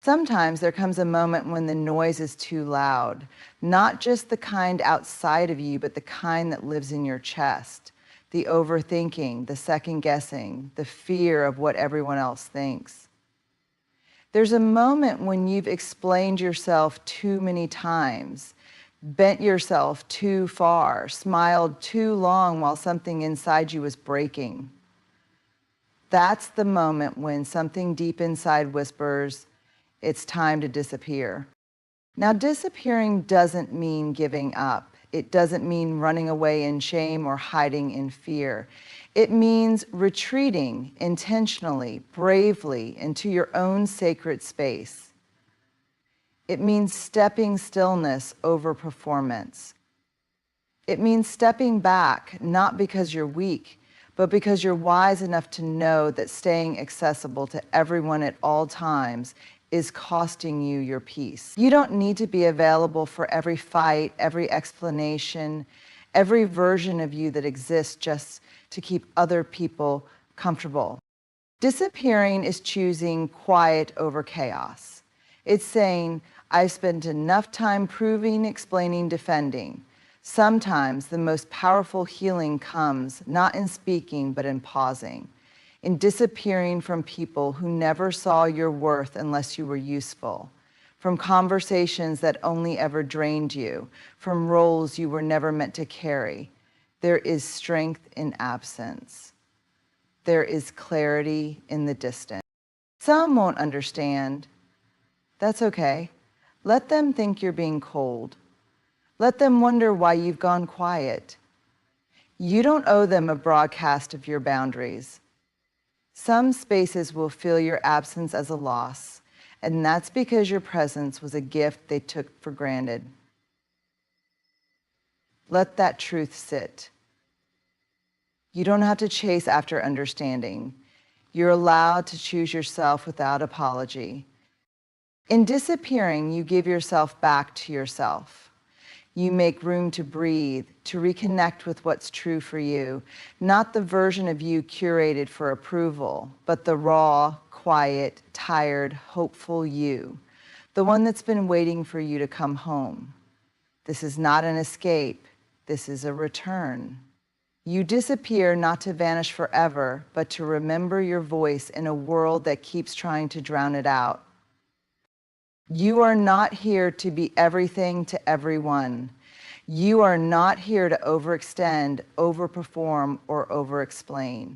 Sometimes there comes a moment when the noise is too loud, not just the kind outside of you, but the kind that lives in your chest. The overthinking, the second guessing, the fear of what everyone else thinks. There's a moment when you've explained yourself too many times, bent yourself too far, smiled too long while something inside you was breaking. That's the moment when something deep inside whispers, it's time to disappear. Now, disappearing doesn't mean giving up. It doesn't mean running away in shame or hiding in fear. It means retreating intentionally, bravely into your own sacred space. It means stepping stillness over performance. It means stepping back, not because you're weak, but because you're wise enough to know that staying accessible to everyone at all times is costing you your peace. You don't need to be available for every fight, every explanation, every version of you that exists just to keep other people comfortable. Disappearing is choosing quiet over chaos. It's saying, I've spent enough time proving, explaining, defending. Sometimes the most powerful healing comes not in speaking, but in pausing, in disappearing from people who never saw your worth unless you were useful, from conversations that only ever drained you, from roles you were never meant to carry. There is strength in absence. There is clarity in the distance. Some won't understand. That's okay. Let them think you're being cold. Let them wonder why you've gone quiet. You don't owe them a broadcast of your boundaries. Some spaces will feel your absence as a loss, and that's because your presence was a gift they took for granted. Let that truth sit. You don't have to chase after understanding. You're allowed to choose yourself without apology. In disappearing, you give yourself back to yourself. You make room to breathe, to reconnect with what's true for you, not the version of you curated for approval, but the raw, quiet, tired, hopeful you, the one that's been waiting for you to come home. This is not an escape. This is a return. You disappear not to vanish forever, but to remember your voice in a world that keeps trying to drown it out. You are not here to be everything to everyone. You are not here to overextend, overperform, or overexplain.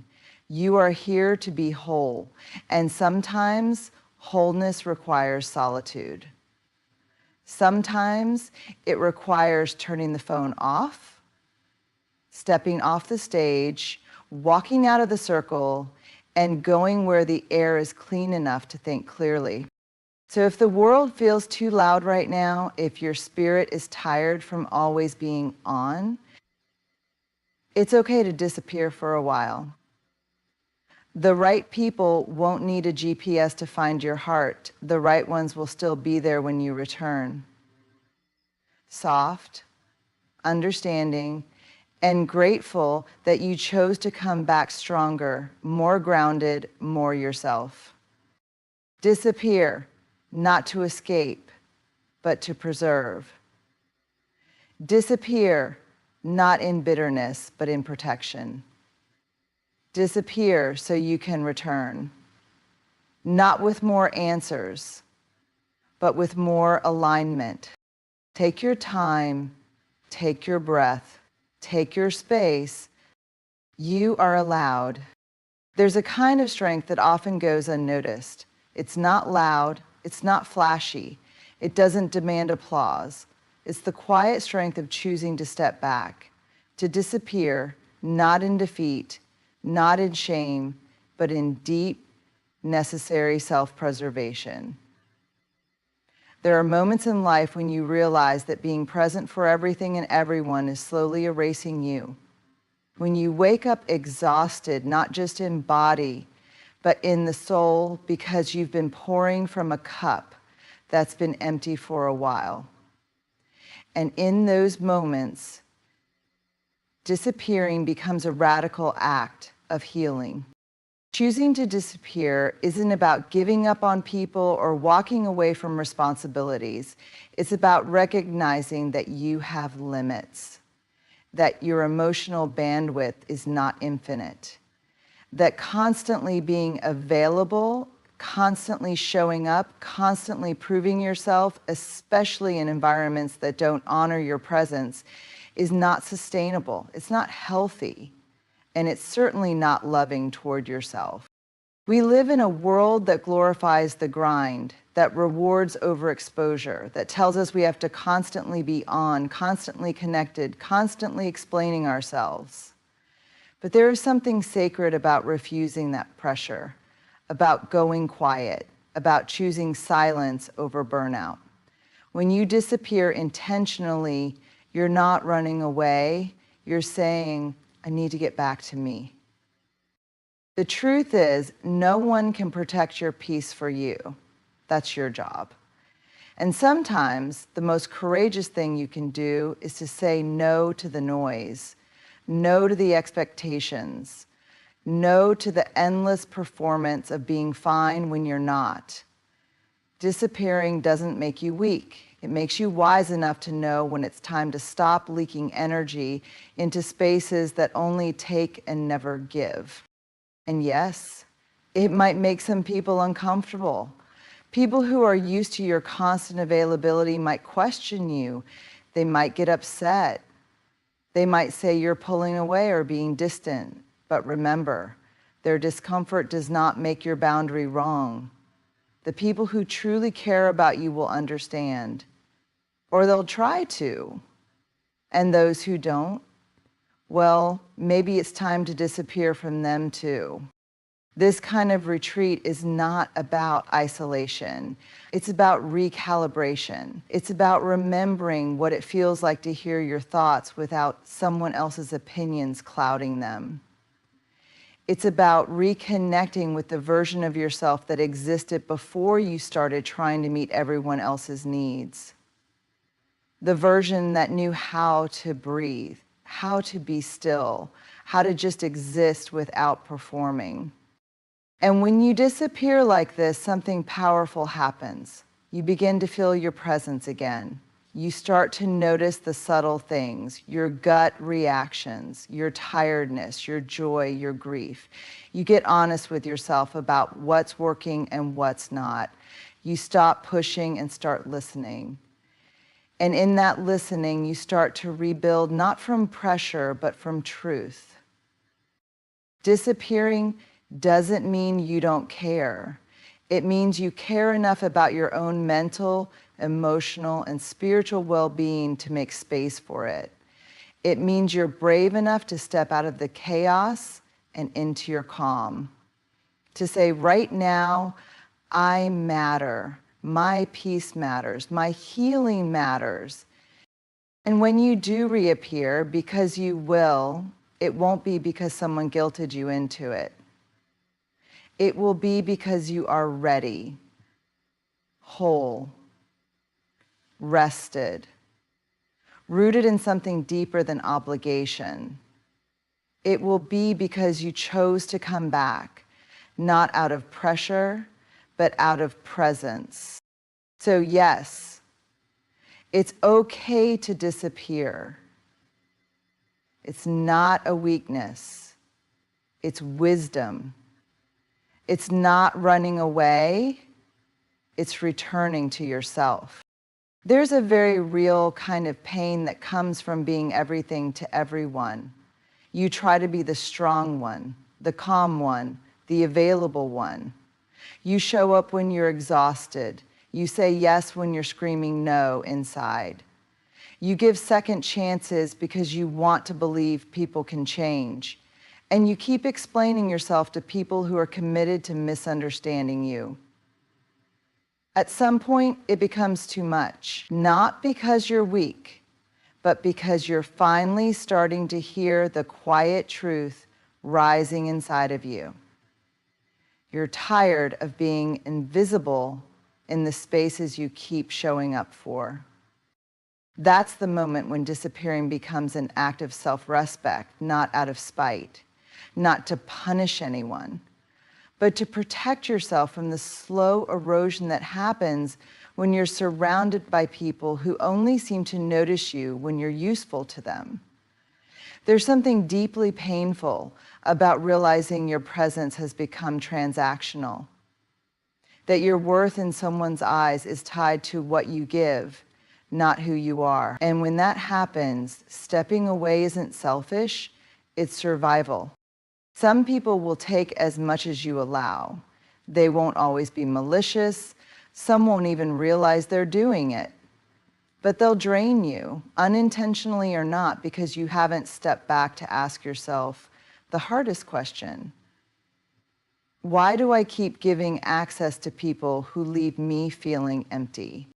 You are here to be whole, and sometimes wholeness requires solitude. Sometimes it requires turning the phone off, stepping off the stage, walking out of the circle, and going where the air is clean enough to think clearly. So if the world feels too loud right now, if your spirit is tired from always being on, it's okay to disappear for a while. The right people won't need a GPS to find your heart. The right ones will still be there when you return. Soft, understanding, and grateful that you chose to come back stronger, more grounded, more yourself. Disappear. Not to escape, but to preserve. Disappear, not in bitterness, but in protection. Disappear so you can return, not with more answers, but with more alignment. Take your time, take your breath, take your space. You are allowed. There's a kind of strength that often goes unnoticed. It's not loud. It's not flashy. It doesn't demand applause. It's the quiet strength of choosing to step back, to disappear, not in defeat, not in shame, but in deep, necessary self-preservation. There are moments in life when you realize that being present for everything and everyone is slowly erasing you. When you wake up exhausted, not just in body, but in the soul, because you've been pouring from a cup that's been empty for a while. And in those moments, disappearing becomes a radical act of healing. Choosing to disappear isn't about giving up on people or walking away from responsibilities. It's about recognizing that you have limits, that your emotional bandwidth is not infinite, that constantly being available, constantly showing up, constantly proving yourself, especially in environments that don't honor your presence, is not sustainable. It's not healthy. And it's certainly not loving toward yourself. We live in a world that glorifies the grind, that rewards overexposure, that tells us we have to constantly be on, constantly connected, constantly explaining ourselves. But there is something sacred about refusing that pressure, about going quiet, about choosing silence over burnout. When you disappear intentionally, you're not running away, you're saying, I need to get back to me. The truth is, no one can protect your peace for you. That's your job. And sometimes the most courageous thing you can do is to say no to the noise, no to the expectations, no to the endless performance of being fine when you're not. Disappearing doesn't make you weak. It makes you wise enough to know when it's time to stop leaking energy into spaces that only take and never give. And yes, it might make some people uncomfortable. People who are used to your constant availability might question you. They might get upset. They might say you're pulling away or being distant. But remember, their discomfort does not make your boundary wrong. The people who truly care about you will understand, or they'll try to. And those who don't, well, maybe it's time to disappear from them too. This kind of retreat is not about isolation. It's about recalibration. It's about remembering what it feels like to hear your thoughts without someone else's opinions clouding them. It's about reconnecting with the version of yourself that existed before you started trying to meet everyone else's needs. The version that knew how to breathe, how to be still, how to just exist without performing. And when you disappear like this, something powerful happens. You begin to feel your presence again. You start to notice the subtle things, your gut reactions, your tiredness, your joy, your grief. You get honest with yourself about what's working and what's not. You stop pushing and start listening. And in that listening, you start to rebuild not from pressure, but from truth. Disappearing doesn't mean you don't care. It means you care enough about your own mental, emotional, and spiritual well-being to make space for it. It means you're brave enough to step out of the chaos and into your calm. To say, right now, I matter. My peace matters. My healing matters. And when you do reappear, because you will, it won't be because someone guilted you into it. It will be because you are ready, whole, rested, rooted in something deeper than obligation. It will be because you chose to come back, not out of pressure, but out of presence. So yes, it's okay to disappear. It's not a weakness. It's wisdom. It's not running away. It's returning to yourself. There's a very real kind of pain that comes from being everything to everyone. You try to be the strong one, the calm one, the available one. You show up when you're exhausted. You say yes when you're screaming no inside. You give second chances because you want to believe people can change. And you keep explaining yourself to people who are committed to misunderstanding you. At some point, it becomes too much, not because you're weak, but because you're finally starting to hear the quiet truth rising inside of you. You're tired of being invisible in the spaces you keep showing up for. That's the moment when disappearing becomes an act of self-respect, not out of spite, not to punish anyone, but to protect yourself from the slow erosion that happens when you're surrounded by people who only seem to notice you when you're useful to them. There's something deeply painful about realizing your presence has become transactional, that your worth in someone's eyes is tied to what you give, not who you are. And when that happens, stepping away isn't selfish, it's survival. Some people will take as much as you allow. They won't always be malicious. Some won't even realize they're doing it. But they'll drain you, unintentionally or not, because you haven't stepped back to ask yourself the hardest question. Why do I keep giving access to people who leave me feeling empty?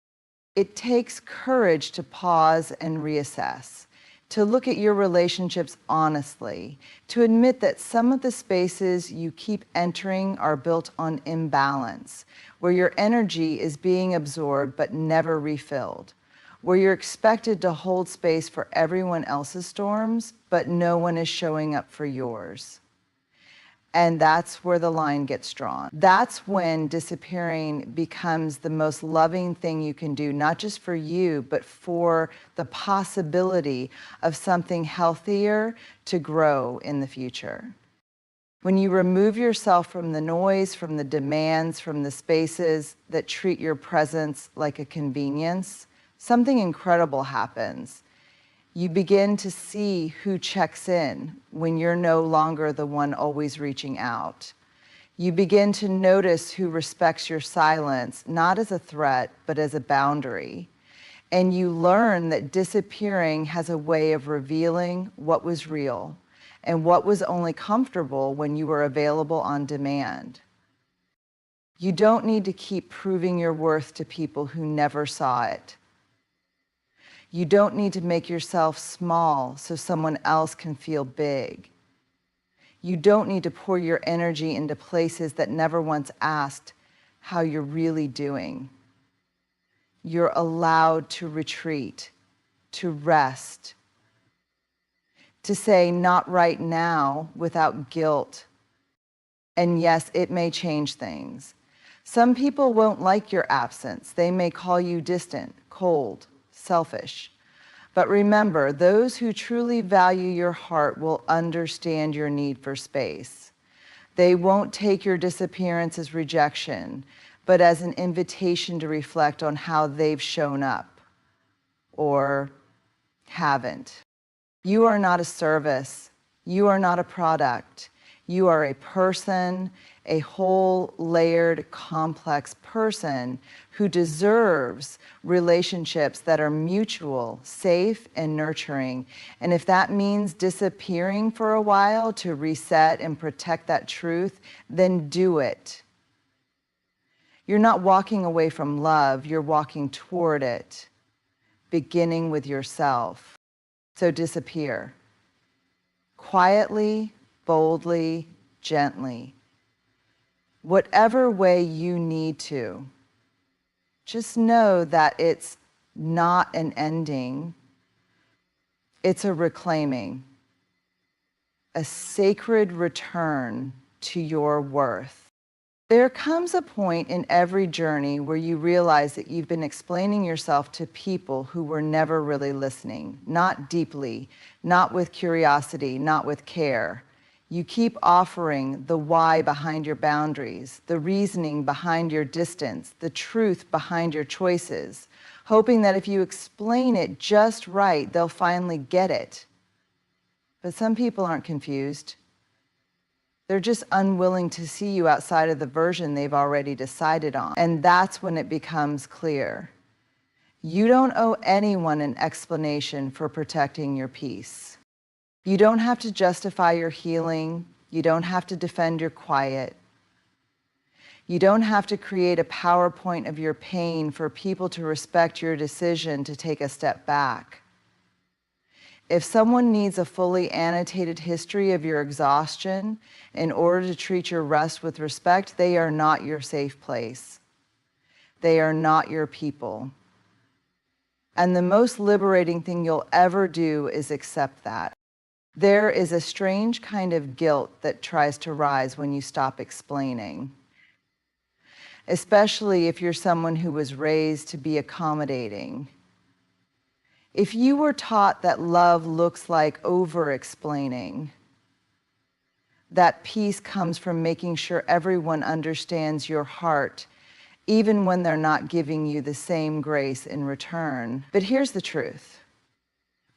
It takes courage to pause and reassess, to look at your relationships honestly, to admit that some of the spaces you keep entering are built on imbalance, where your energy is being absorbed but never refilled, where you're expected to hold space for everyone else's storms, but no one is showing up for yours. And that's where the line gets drawn. That's when disappearing becomes the most loving thing you can do, not just for you, but for the possibility of something healthier to grow in the future. When you remove yourself from the noise, from the demands, from the spaces that treat your presence like a convenience, something incredible happens. You begin to see who checks in when you're no longer the one always reaching out. You begin to notice who respects your silence, not as a threat, but as a boundary. And you learn that disappearing has a way of revealing what was real and what was only comfortable when you were available on demand. You don't need to keep proving your worth to people who never saw it. You don't need to make yourself small so someone else can feel big. You don't need to pour your energy into places that never once asked how you're really doing. You're allowed to retreat, to rest, to say not right now without guilt. And yes, it may change things. Some people won't like your absence. They may call you distant, cold, selfish. But remember, those who truly value your heart will understand your need for space. They won't take your disappearance as rejection, but as an invitation to reflect on how they've shown up or haven't. You are not a service. You are not a product. You are a person, a whole, layered, complex person who deserves relationships that are mutual, safe, and nurturing. And if that means disappearing for a while to reset and protect that truth, then do it. You're not walking away from love, you're walking toward it, beginning with yourself. So disappear. Quietly, boldly, gently. Whatever way you need to. Just know that it's not an ending. It's a reclaiming. A sacred return to your worth. There comes a point in every journey where you realize that you've been explaining yourself to people who were never really listening, not deeply, not with curiosity, not with care. You keep offering the why behind your boundaries, the reasoning behind your distance, the truth behind your choices, hoping that if you explain it just right, they'll finally get it. But some people aren't confused. They're just unwilling to see you outside of the version they've already decided on. And that's when it becomes clear. You don't owe anyone an explanation for protecting your peace. You don't have to justify your healing. You don't have to defend your quiet. You don't have to create a PowerPoint of your pain for people to respect your decision to take a step back. If someone needs a fully annotated history of your exhaustion in order to treat your rest with respect, they are not your safe place. They are not your people. And the most liberating thing you'll ever do is accept that. There is a strange kind of guilt that tries to rise when you stop explaining, especially if you're someone who was raised to be accommodating. If you were taught that love looks like over-explaining, that peace comes from making sure everyone understands your heart, even when they're not giving you the same grace in return. But here's the truth.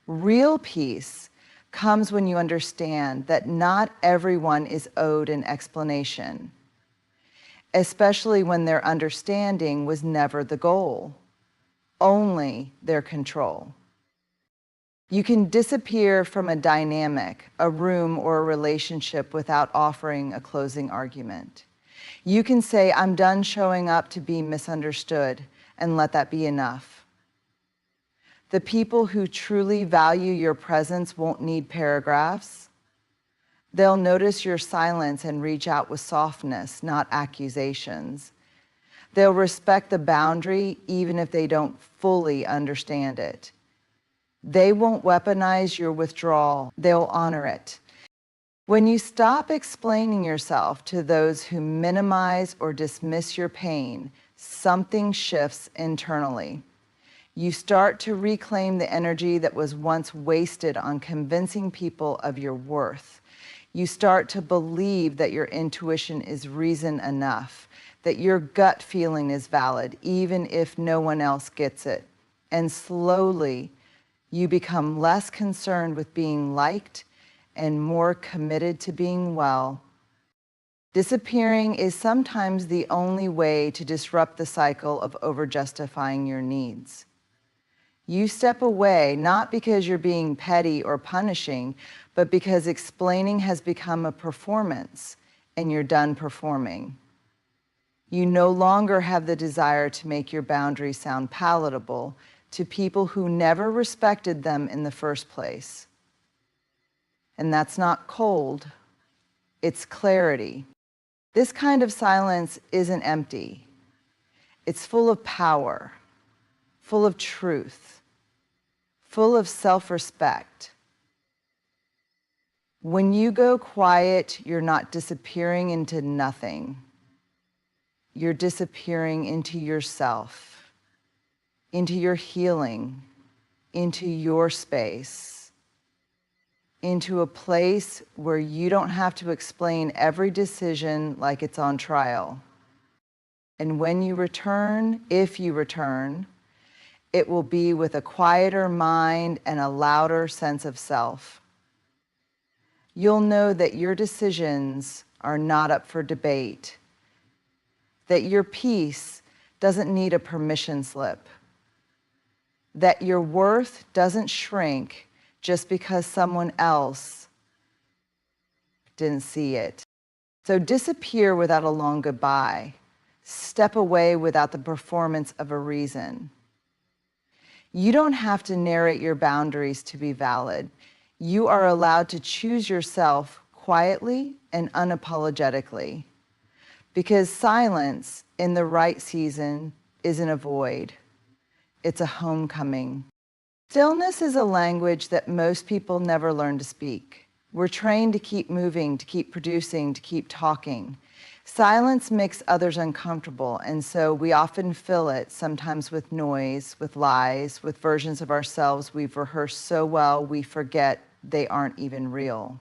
Real peace comes when you understand that not everyone is owed an explanation, especially when their understanding was never the goal, only their control. You can disappear from a dynamic, a room, or a relationship without offering a closing argument. You can say, I'm done showing up to be misunderstood, and let that be enough. The people who truly value your presence won't need paragraphs. They'll notice your silence and reach out with softness, not accusations. They'll respect the boundary even if they don't fully understand it. They won't weaponize your withdrawal, they'll honor it. When you stop explaining yourself to those who minimize or dismiss your pain, something shifts internally. You start to reclaim the energy that was once wasted on convincing people of your worth. You start to believe that your intuition is reason enough, that your gut feeling is valid, even if no one else gets it. And slowly, you become less concerned with being liked and more committed to being well. Disappearing is sometimes the only way to disrupt the cycle of over-justifying your needs. You step away not because you're being petty or punishing, but because explaining has become a performance and you're done performing. You no longer have the desire to make your boundaries sound palatable to people who never respected them in the first place. And that's not cold, it's clarity. This kind of silence isn't empty. It's full of power, full of truth, full of self-respect. When you go quiet, you're not disappearing into nothing. You're disappearing into yourself, into your healing, into your space, into a place where you don't have to explain every decision like it's on trial. And when you return, if you return, it will be with a quieter mind and a louder sense of self. You'll know that your decisions are not up for debate, that your peace doesn't need a permission slip, that your worth doesn't shrink just because someone else didn't see it. So disappear without a long goodbye. Step away without the performance of a reason. You don't have to narrate your boundaries to be valid. You are allowed to choose yourself quietly and unapologetically. Because silence in the right season isn't a void. It's a homecoming. Stillness is a language that most people never learn to speak. We're trained to keep moving, to keep producing, to keep talking. Silence makes others uncomfortable, and so we often fill it, sometimes with noise, with lies, with versions of ourselves we've rehearsed so well we forget they aren't even real.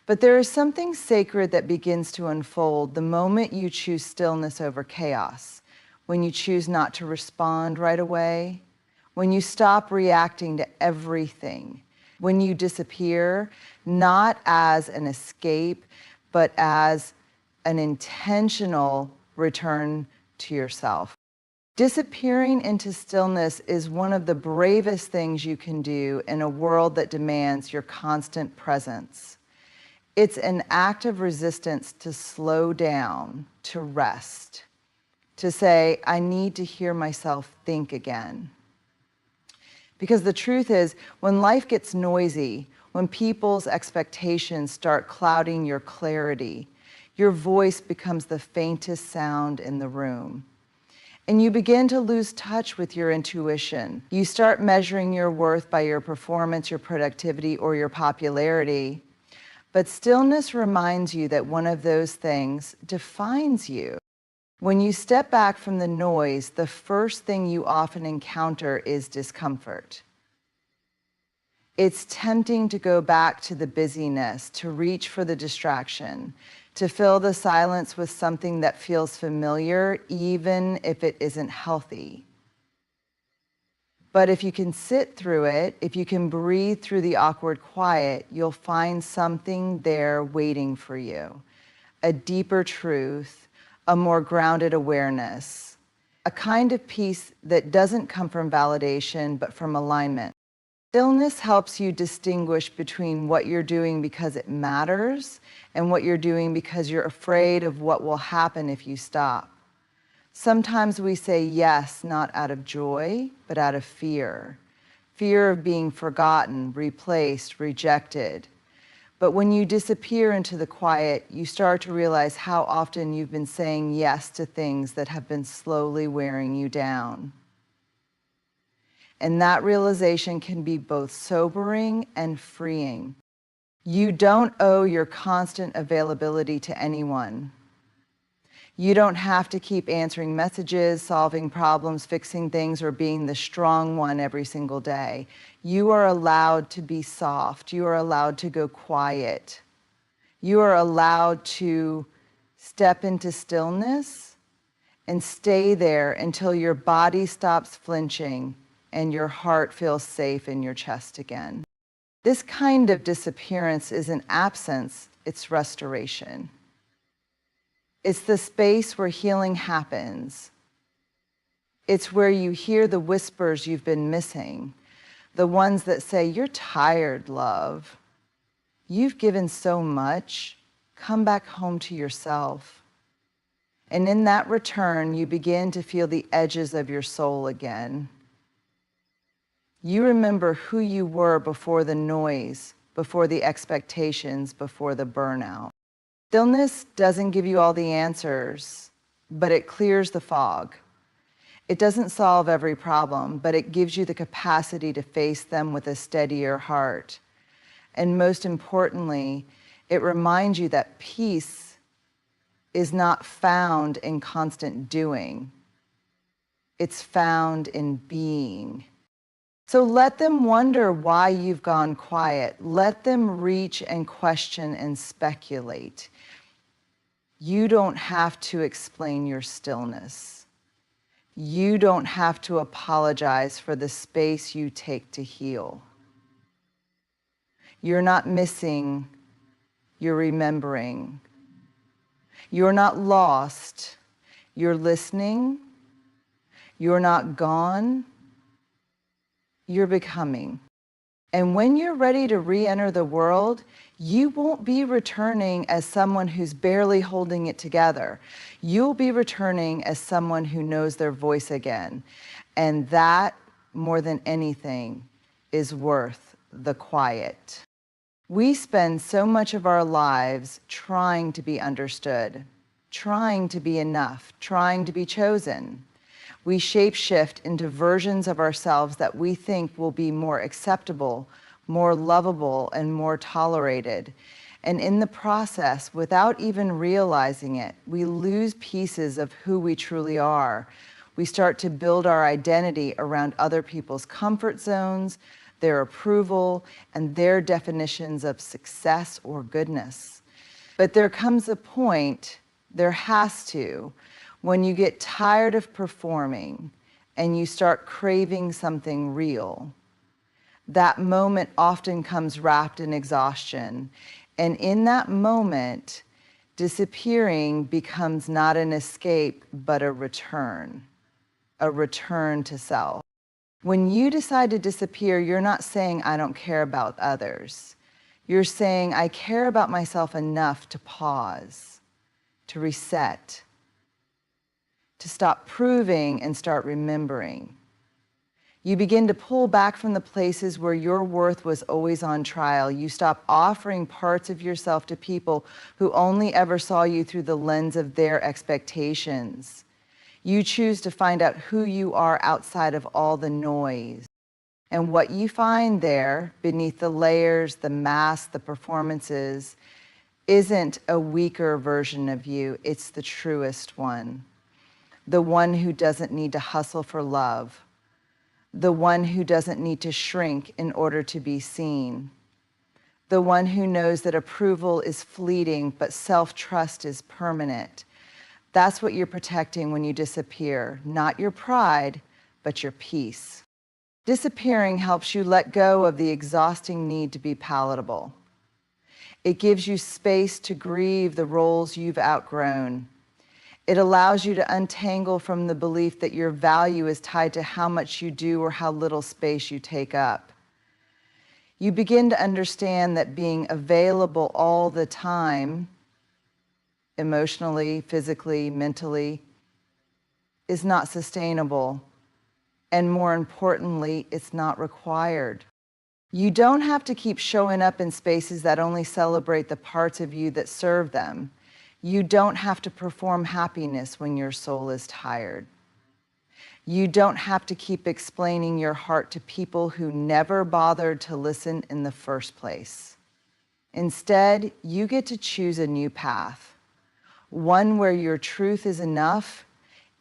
But there is something sacred that begins to unfold the moment you choose stillness over chaos. When you choose not to respond right away, when you stop reacting to everything, when you disappear, not as an escape, but as an intentional return to yourself. Disappearing into stillness is one of the bravest things you can do in a world that demands your constant presence. It's an act of resistance to slow down, to rest, to say, I need to hear myself think again. Because the truth is, when life gets noisy, when people's expectations start clouding your clarity, your voice becomes the faintest sound in the room. And you begin to lose touch with your intuition. You start measuring your worth by your performance, your productivity, or your popularity. But stillness reminds you that one of those things defines you. When you step back from the noise, the first thing you often encounter is discomfort. It's tempting to go back to the busyness, to reach for the distraction, to fill the silence with something that feels familiar, even if it isn't healthy. But if you can sit through it, if you can breathe through the awkward quiet, you'll find something there waiting for you. A deeper truth, a more grounded awareness, a kind of peace that doesn't come from validation, but from alignment. Stillness helps you distinguish between what you're doing because it matters and what you're doing because you're afraid of what will happen if you stop. Sometimes we say yes, not out of joy, but out of fear. Fear of being forgotten, replaced, rejected. But when you disappear into the quiet, you start to realize how often you've been saying yes to things that have been slowly wearing you down. And that realization can be both sobering and freeing. You don't owe your constant availability to anyone. You don't have to keep answering messages, solving problems, fixing things, or being the strong one every single day. You are allowed to be soft. You are allowed to go quiet. You are allowed to step into stillness and stay there until your body stops flinching and your heart feels safe in your chest again. This kind of disappearance isn't absence, it's restoration. It's the space where healing happens. It's where you hear the whispers you've been missing, the ones that say, "You're tired, love. You've given so much. Come back home to yourself." And in that return, you begin to feel the edges of your soul again. You remember who you were before the noise, before the expectations, before the burnout. Stillness doesn't give you all the answers, but it clears the fog. It doesn't solve every problem, but it gives you the capacity to face them with a steadier heart. And most importantly, it reminds you that peace is not found in constant doing. It's found in being. So let them wonder why you've gone quiet. Let them reach and question and speculate. You don't have to explain your stillness. You don't have to apologize for the space you take to heal. You're not missing, you're remembering. You're not lost, you're listening. You're not gone, you're becoming. And when you're ready to re-enter the world, you won't be returning as someone who's barely holding it together. You'll be returning as someone who knows their voice again. And that, more than anything, is worth the quiet. We spend so much of our lives trying to be understood, trying to be enough, trying to be chosen. We shape-shift into versions of ourselves that we think will be more acceptable, more lovable, and more tolerated. And in the process, without even realizing it, we lose pieces of who we truly are. We start to build our identity around other people's comfort zones, their approval, and their definitions of success or goodness. But there comes a point, there has to, when you get tired of performing and you start craving something real. That moment often comes wrapped in exhaustion. And in that moment, disappearing becomes not an escape, but a return to self. When you decide to disappear, you're not saying, "I don't care about others." You're saying, "I care about myself enough to pause, to reset, to stop proving and start remembering." You begin to pull back from the places where your worth was always on trial. You stop offering parts of yourself to people who only ever saw you through the lens of their expectations. You choose to find out who you are outside of all the noise. And what you find there, beneath the layers, the masks, the performances, isn't a weaker version of you, it's the truest one. The one who doesn't need to hustle for love. The one who doesn't need to shrink in order to be seen. The one who knows that approval is fleeting, but self-trust is permanent. That's what you're protecting when you disappear, not your pride, but your peace. Disappearing helps you let go of the exhausting need to be palatable. It gives you space to grieve the roles you've outgrown. It allows you to untangle from the belief that your value is tied to how much you do or how little space you take up. You begin to understand that being available all the time, emotionally, physically, mentally, is not sustainable. And more importantly, it's not required. You don't have to keep showing up in spaces that only celebrate the parts of you that serve them. You don't have to perform happiness when your soul is tired. You don't have to keep explaining your heart to people who never bothered to listen in the first place. Instead, you get to choose a new path, one where your truth is enough,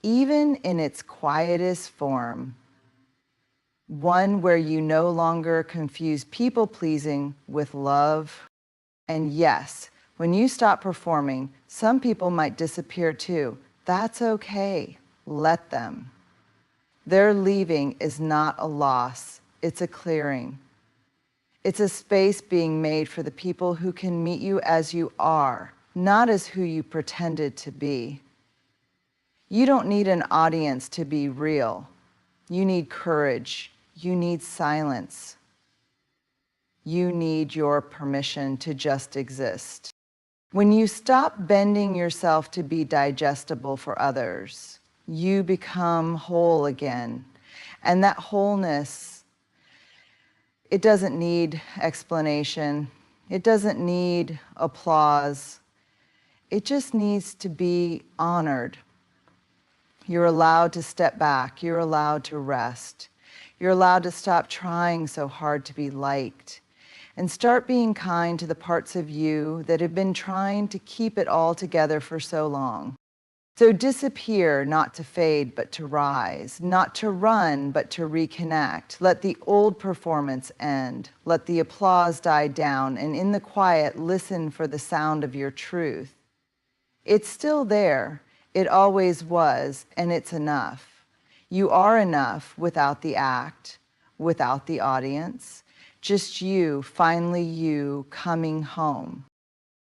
even in its quietest form. One where you no longer confuse people-pleasing with love. And yes, when you stop performing, some people might disappear too. That's okay. Let them. Their leaving is not a loss. It's a clearing. It's a space being made for the people who can meet you as you are, not as who you pretended to be. You don't need an audience to be real. You need courage. You need silence. You need your permission to just exist. When you stop bending yourself to be digestible for others, you become whole again. And that wholeness, it doesn't need explanation. It doesn't need applause. It just needs to be honored. You're allowed to step back. You're allowed to rest. You're allowed to stop trying so hard to be liked and start being kind to the parts of you that have been trying to keep it all together for so long. So disappear, not to fade, but to rise, not to run, but to reconnect. Let the old performance end. Let the applause die down, and in the quiet, listen for the sound of your truth. It's still there. It always was, and it's enough. You are enough without the act, without the audience, just you, finally you, coming home.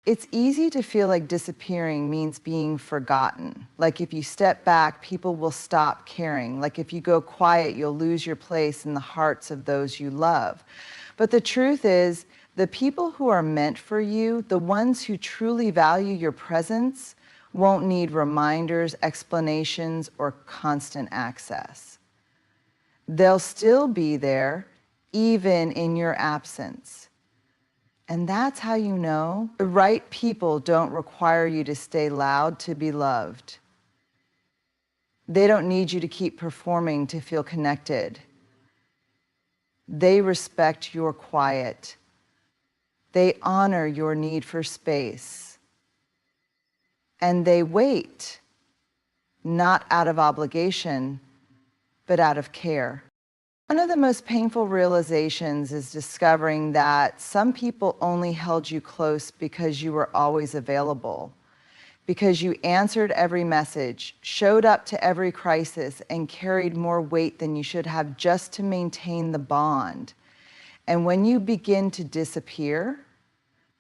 It's easy to feel like disappearing means being forgotten. Like if you step back, people will stop caring. Like if you go quiet, you'll lose your place in the hearts of those you love. But the truth is, the people who are meant for you, the ones who truly value your presence, won't need reminders, explanations, or constant access. They'll still be there, even in your absence. And that's how you know the right people don't require you to stay loud to be loved. They don't need you to keep performing to feel connected. They respect your quiet. They honor your need for space. And they wait, not out of obligation, but out of care. One of the most painful realizations is discovering that some people only held you close because you were always available, because you answered every message, showed up to every crisis, and carried more weight than you should have just to maintain the bond. And when you begin to disappear,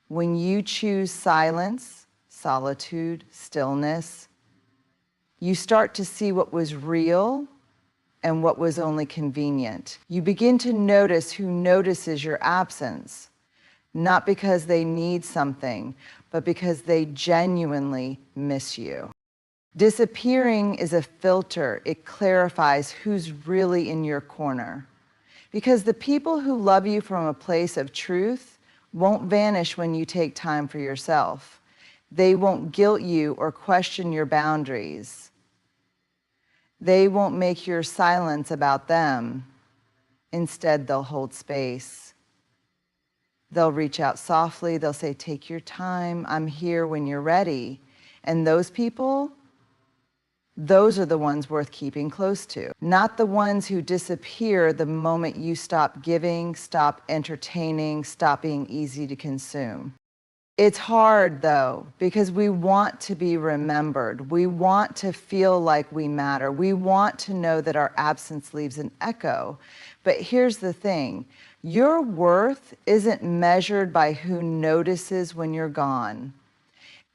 when you choose silence, solitude, stillness, you start to see what was real and what was only convenient. You begin to notice who notices your absence, not because they need something, but because they genuinely miss you. Disappearing is a filter. It clarifies who's really in your corner. Because the people who love you from a place of truth won't vanish when you take time for yourself. They won't guilt you or question your boundaries. They won't make your silence about them. Instead, they'll hold space. They'll reach out softly. They'll say, take your time. I'm here when you're ready. And those people, those are the ones worth keeping close to, not the ones who disappear the moment you stop giving, stop entertaining, stop being easy to consume. It's hard though, because we want to be remembered. We want to feel like we matter. We want to know that our absence leaves an echo. But here's the thing, your worth isn't measured by who notices when you're gone.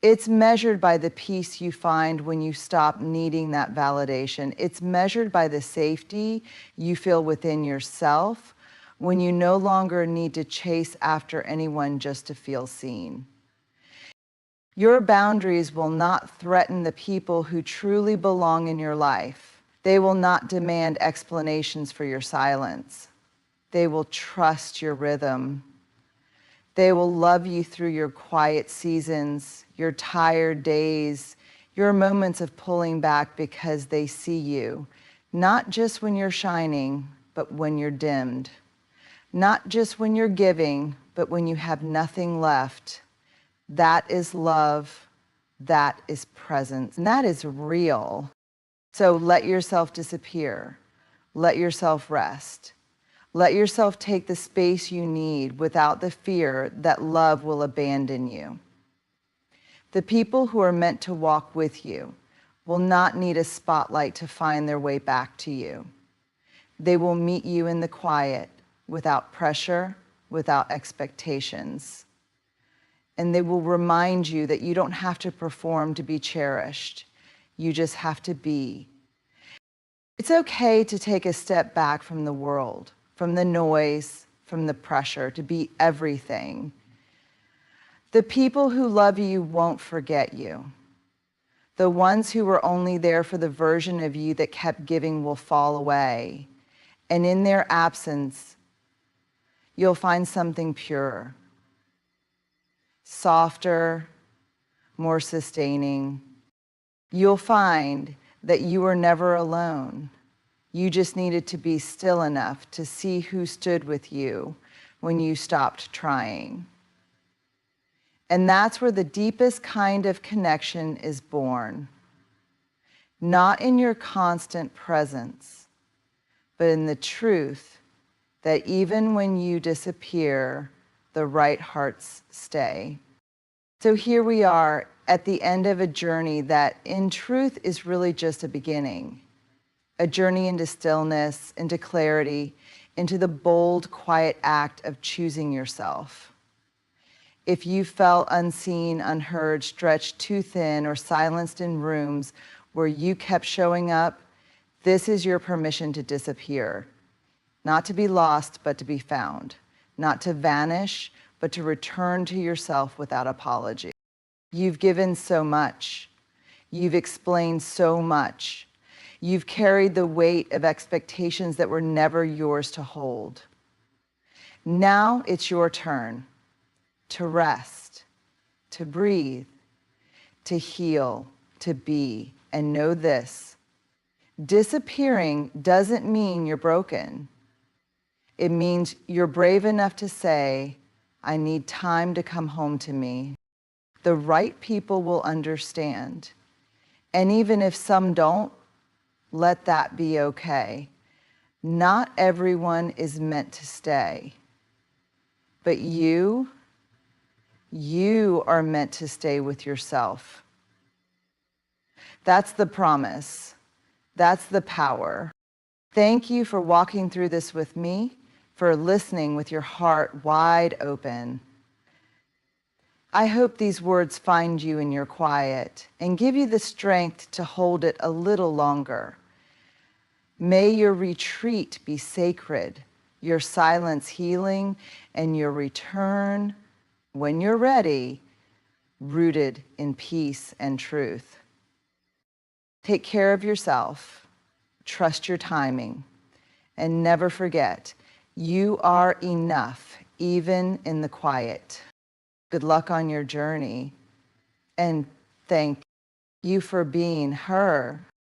It's measured by the peace you find when you stop needing that validation. It's measured by the safety you feel within yourself when you no longer need to chase after anyone just to feel seen. Your boundaries will not threaten the people who truly belong in your life. They will not demand explanations for your silence. They will trust your rhythm. They will love you through your quiet seasons, your tired days, your moments of pulling back because they see you, not just when you're shining, but when you're dimmed. Not just when you're giving, but when you have nothing left. That is love, that is presence, and that is real. So let yourself disappear. Let yourself rest. Let yourself take the space you need without the fear that love will abandon you. The people who are meant to walk with you will not need a spotlight to find their way back to you. They will meet you in the quiet, without pressure, without expectations. And they will remind you that you don't have to perform to be cherished. You just have to be. It's okay to take a step back from the world, from the noise, from the pressure, to be everything. The people who love you won't forget you. The ones who were only there for the version of you that kept giving will fall away. And in their absence, you'll find something purer, softer, more sustaining. You'll find that you were never alone. You just needed to be still enough to see who stood with you when you stopped trying. And that's where the deepest kind of connection is born. Not in your constant presence, but in the truth that even when you disappear, the right hearts stay. So here we are at the end of a journey that in truth is really just a beginning. A journey into stillness, into clarity, into the bold, quiet act of choosing yourself. If you felt unseen, unheard, stretched too thin, or silenced in rooms where you kept showing up, this is your permission to disappear. Not to be lost, but to be found. Not to vanish, but to return to yourself without apology. You've given so much. You've explained so much. You've carried the weight of expectations that were never yours to hold. Now it's your turn to rest, to breathe, to heal, to be, and know this. Disappearing doesn't mean you're broken. It means you're brave enough to say, I need time to come home to me. The right people will understand. And even if some don't, let that be okay. Not everyone is meant to stay. But you are meant to stay with yourself. That's the promise. That's the power. Thank you for walking through this with me, for listening with your heart wide open. I hope these words find you in your quiet and give you the strength to hold it a little longer. May your retreat be sacred, your silence healing, and your return, when you're ready, rooted in peace and truth. Take care of yourself, trust your timing, and never forget, you are enough, even in the quiet. Good luck on your journey, and thank you for being her.